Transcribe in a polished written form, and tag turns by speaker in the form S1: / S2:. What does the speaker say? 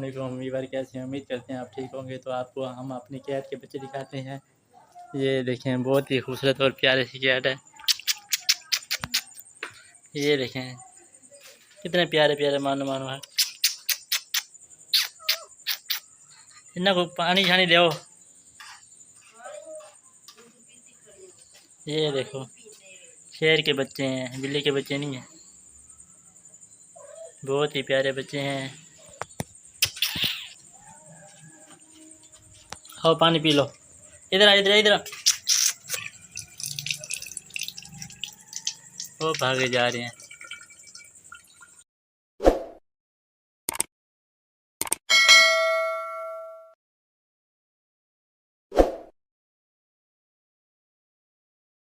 S1: वालेकुम वीवर, कैसे हैं? उम्मीद करते हैं आप ठीक होंगे। तो आपको हम अपनी कैट के बच्चे दिखाते हैं। ये देखें, बहुत ही खूबसूरत और प्यारे सी कैट है। ये देखें कितने प्यारे प्यारे मानो मानो है। इन्हें को पानी छानी दो। ये देखो, शेर के बच्चे हैं, बिल्ली के बच्चे नहीं हैं। बहुत ही प्यारे बच्चे हैं। आओ पानी पी लो। इधर आ, इधर इधर। वो भागे जा रहे हैं।